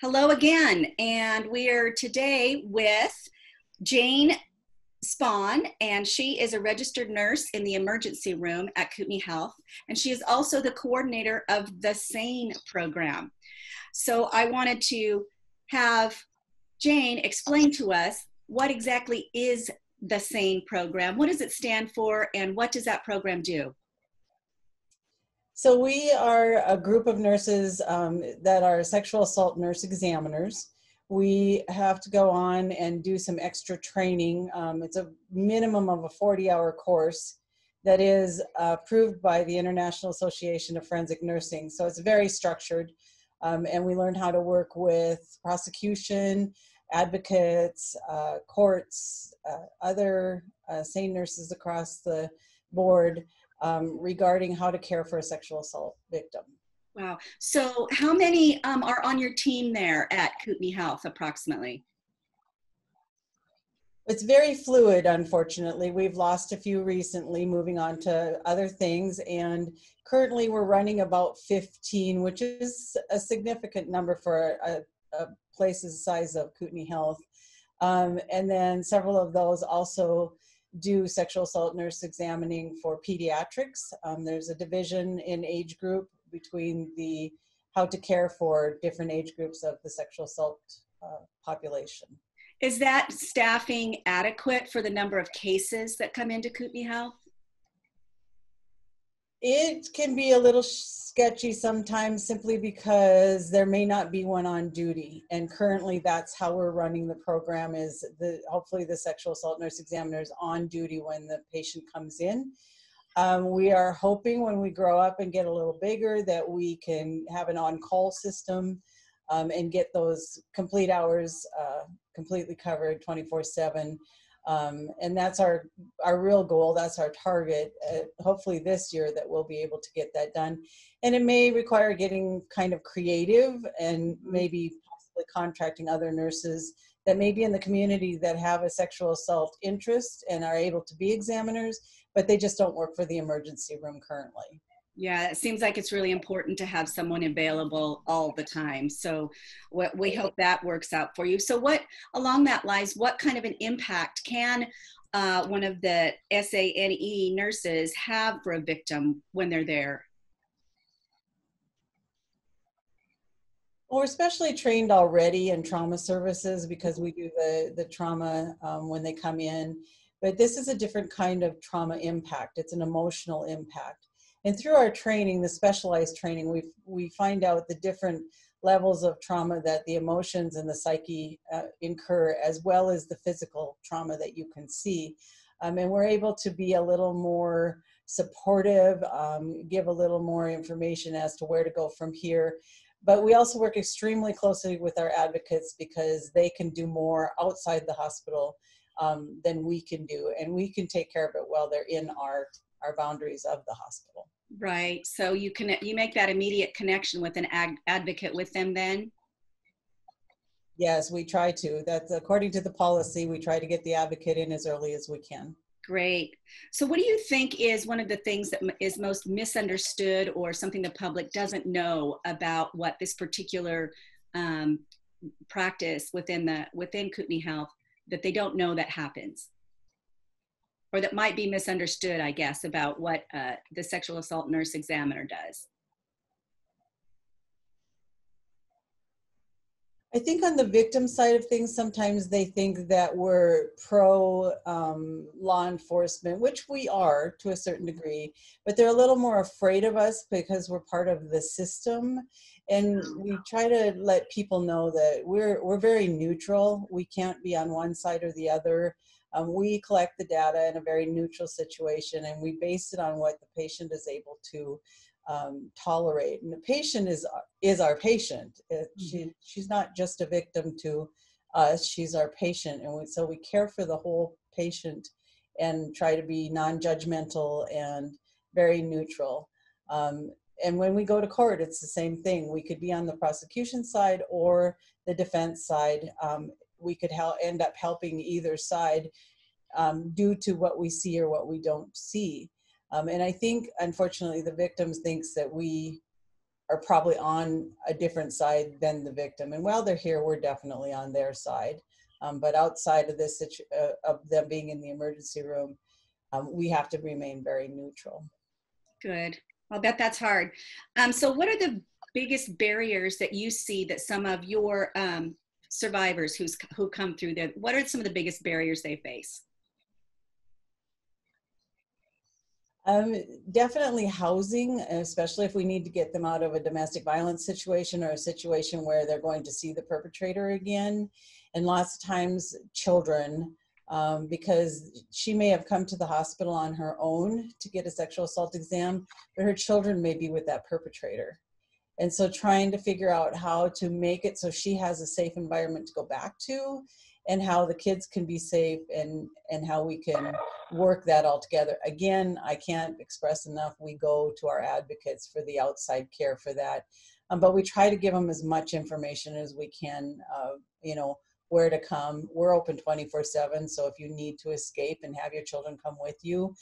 Hello again, and we are today with Jane Spohn, and she is a registered nurse in the emergency room at Kootenai Health, and she is also the coordinator of the SANE program. So I wanted to have Jane explain to us what exactly is the SANE program, what does it stand for, and what does that program do? So we are a group of nurses that are sexual assault nurse examiners. We have to go on and do some extra training. It's a minimum of a 40-hour course that is approved by the International Association of Forensic Nursing. So it's very structured, and we learn how to work with prosecution, advocates, courts, other SANE nurses across the board, regarding how to care for a sexual assault victim. Wow. So how many are on your team there at Kootenai Health approximately? It's very fluid, unfortunately. We've lost a few recently, moving on to other things, and currently we're running about 15, which is a significant number for a place the size of Kootenai Health. And then several of those also do sexual assault nurse examining for pediatrics. There's a division in age group between the how to care for different age groups of the sexual assault population. Is that staffing adequate for the number of cases that come into Kootenai Health? It can be a little sketchy sometimes simply because there may not be one on duty. And currently that's how we're running the program, is hopefully the sexual assault nurse examiner is on duty when the patient comes in. We are hoping when we grow up and get a little bigger that we can have an on-call system and get those complete hours completely covered 24/7. And that's our real goal. That's our target. Hopefully this year that we'll be able to get that done. And it may require getting kind of creative and maybe possibly contracting other nurses that may be in the community that have a sexual assault interest and are able to be examiners, but they just don't work for the emergency room currently. Yeah, it seems like it's really important to have someone available all the time. So we hope that works out for you. So what, along that lines, what kind of an impact can one of the SANE nurses have for a victim when they're there? Well, we're especially trained already in trauma services because we do the trauma when they come in. But this is a different kind of trauma impact. It's an emotional impact. And through our training, the specialized training, we find out the different levels of trauma that the emotions and the psyche incur, as well as the physical trauma that you can see. And we're able to be a little more supportive, give a little more information as to where to go from here. But we also work extremely closely with our advocates because they can do more outside the hospital than we can do. And we can take care of it while they're in our boundaries of the hospital. Right. So you make that immediate connection with an advocate with them then? Yes, we try to. That's according to the policy. We try to get the advocate in as early as we can. Great. So what do you think is one of the things that is most misunderstood or something the public doesn't know about what this particular practice within Kootenai Health that they don't know that happens? Or that might be misunderstood, I guess, about what the sexual assault nurse examiner does? I think on the victim side of things, sometimes they think that we're pro law enforcement, which we are to a certain degree, but they're a little more afraid of us because we're part of the system. And we try to let people know that we're very neutral. We can't be on one side or the other. We collect the data in a very neutral situation, and we base it on what the patient is able to tolerate. And the patient is our patient. She's not just a victim to us, she's our patient. And so we care for the whole patient and try to be non-judgmental and very neutral. And when we go to court, it's the same thing. We could be on the prosecution side or the defense side. We could end up helping either side due to what we see or what we don't see. And I think, unfortunately, the victims thinks that we are probably on a different side than the victim. And while they're here, we're definitely on their side. But outside of this, of them being in the emergency room, we have to remain very neutral. Good. I'll bet that's hard. So what are the biggest barriers that you see that some of your survivors who come through there, what are some of the biggest barriers they face? Definitely housing, especially if we need to get them out of a domestic violence situation or a situation where they're going to see the perpetrator again. And lots of times children, because she may have come to the hospital on her own to get a sexual assault exam, but her children may be with that perpetrator. And so trying to figure out how to make it so she has a safe environment to go back to, and how the kids can be safe, and how we can work that all together. Again, I can't express enough, we go to our advocates for the outside care for that. But we try to give them as much information as we can, you know, where to come. We're open 24/7, so if you need to escape and have your children come with you,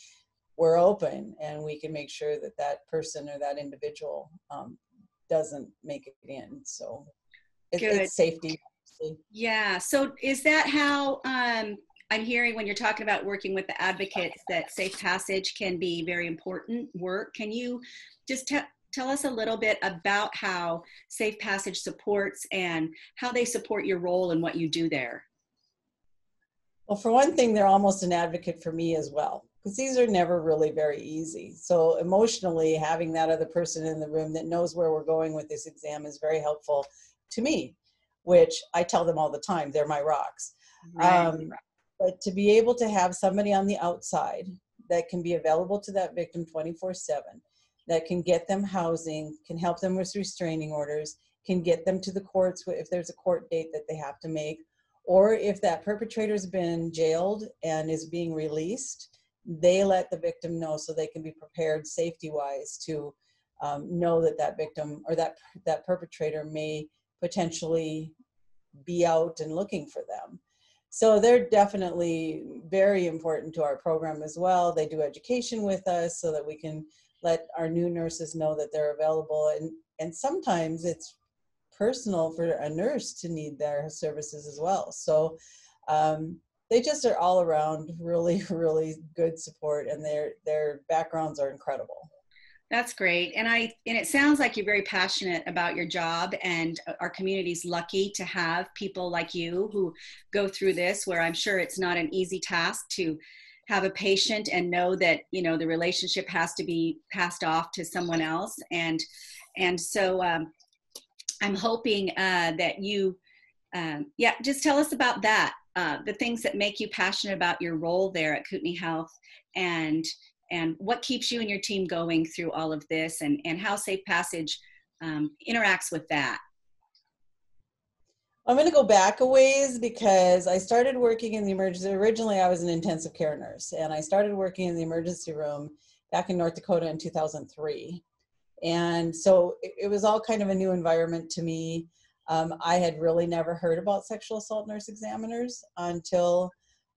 we're open, and we can make sure that that person or that individual doesn't make it in. So it's safety. Yeah. So is that how I'm hearing when you're talking about working with the advocates that safe passage can be very important work? Can you just tell us a little bit about how safe passage supports and how they support your role and what you do there? Well, for one thing, they're almost an advocate for me as well, because these are never really very easy. So emotionally, having that other person in the room that knows where we're going with this exam is very helpful to me, which I tell them all the time, they're my rocks. Right. But to be able to have somebody on the outside that can be available to that victim 24/7, that can get them housing, can help them with restraining orders, can get them to the courts if there's a court date that they have to make, or if that perpetrator's been jailed and is being released, they let the victim know so they can be prepared safety-wise to know that that victim or that perpetrator may potentially be out and looking for them. So they're definitely very important to our program as well. They do education with us so that we can let our new nurses know that they're available. And sometimes it's personal for a nurse to need their services as well. So they just are all around really, really good support, and their backgrounds are incredible. That's great. And it sounds like you're very passionate about your job, and our community's lucky to have people like you who go through this, where I'm sure it's not an easy task to have a patient and know that, you know, the relationship has to be passed off to someone else. And so I'm hoping that you, just tell us about that, the things that make you passionate about your role there at Kootenai Health, and what keeps you and your team going through all of this, and how Safe Passage interacts with that. I'm going to go back a ways, because I started working in the emergency. Originally, I was an intensive care nurse, and I started working in the emergency room back in North Dakota in 2003. And so it was all kind of a new environment to me. I had really never heard about sexual assault nurse examiners until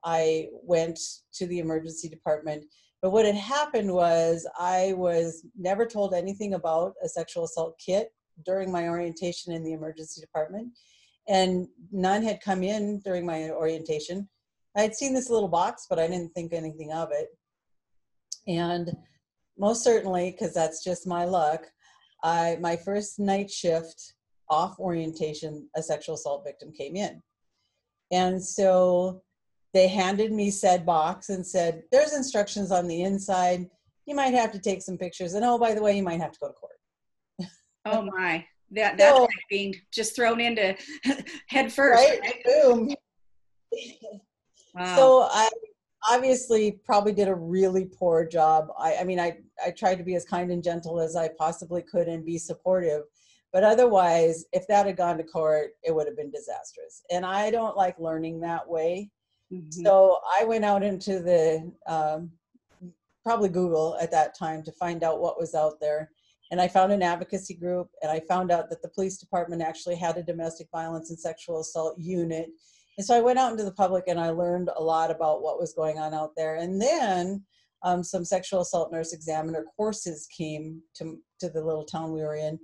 I went to the emergency department. But what had happened was I was never told anything about a sexual assault kit during my orientation in the emergency department, and none had come in during my orientation. I had seen this little box, but I didn't think anything of it. And most certainly, because that's just my luck, my first night shift off orientation, a sexual assault victim came in. And so they handed me said box and said, there's instructions on the inside. You might have to take some pictures. And oh, by the way, you might have to go to court. Oh my, that's like being just thrown into head first. Right? Boom. Wow. So I obviously probably did a really poor job. I mean, I tried to be as kind and gentle as I possibly could and be supportive. But otherwise, if that had gone to court, it would have been disastrous. And I don't like learning that way. Mm-hmm. So I went out into the, probably Google at that time, to find out what was out there. And I found an advocacy group, and I found out that the police department actually had a domestic violence and sexual assault unit. And so I went out into the public, and I learned a lot about what was going on out there. And then some sexual assault nurse examiner courses came to the little town we were in.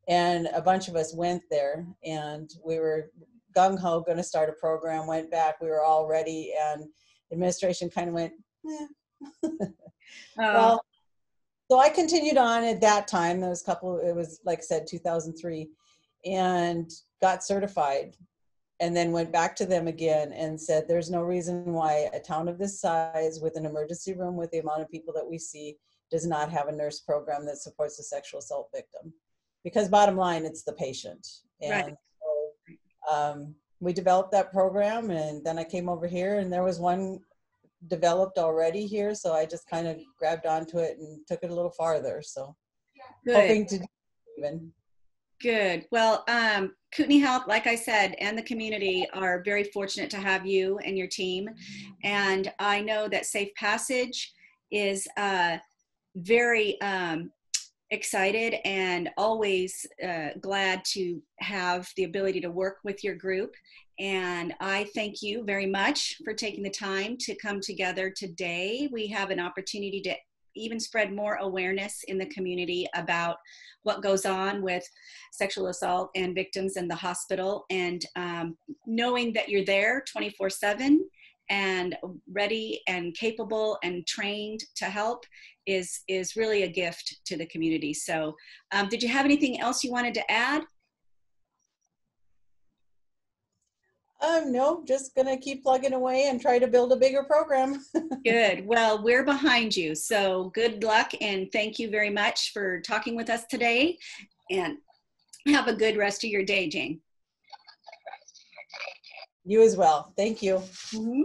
And a bunch of us went there, and we were gung-ho going to start a program, went back, we were all ready, and administration kind of went, eh. Oh, Well, so I continued on at that time. There was it was like I said, 2003, and got certified, and then went back to them again and said, there's no reason why a town of this size with an emergency room with the amount of people that we see does not have a nurse program that supports a sexual assault victim. Because bottom line, it's the patient. right. And so we developed that program, and then I came over here, and there was one developed already here, so I just kind of grabbed onto it and took it a little farther. So Good. hoping to do even. Good. Well, Kootenai Health, like I said, and the community are very fortunate to have you and your team. And I know that Safe Passage is very excited and always glad to have the ability to work with your group. And I thank you very much for taking the time to come together today. We have an opportunity to even spread more awareness in the community about what goes on with sexual assault and victims in the hospital, and knowing that you're there 24/7 and ready and capable and trained to help is really a gift to the community. So did you have anything else you wanted to add? No, just gonna keep plugging away and try to build a bigger program. Good. Well, we're behind you. So good luck, and thank you very much for talking with us today, and have a good rest of your day, Jane. You as well. Thank you. Mm-hmm.